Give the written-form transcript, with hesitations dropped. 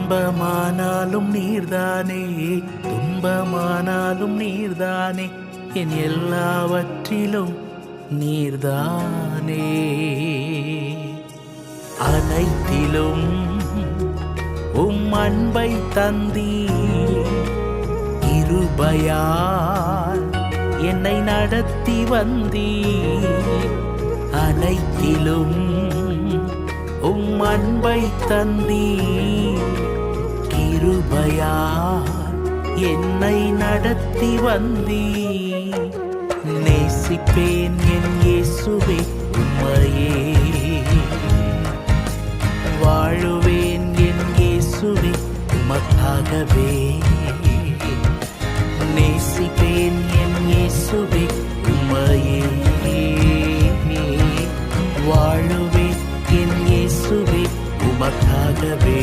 இன்பமானாலும் நீர்தானே, துன்பமானாலும் நீர்தானே, என் எல்லாவற்றிலும் நீர்தானே. அனைத்திலும் அன்பை தந்தீர், கிருபையால் என்னை நடத்தி வந்தீர். அனைத்திலும் அன்பை தந்தீர், கிருபையால் என்னை நடத்தி வந்தீர். நேசிப்பேன் என் இயேசுவே உம்மையே, வாழுவேன் என் இயேசுவே உமக்காகவே. நேசிப்பேன் என் இயேசுவே உம்மையே, வாழுவேன் என் இயேசுவே உமக்காகவே.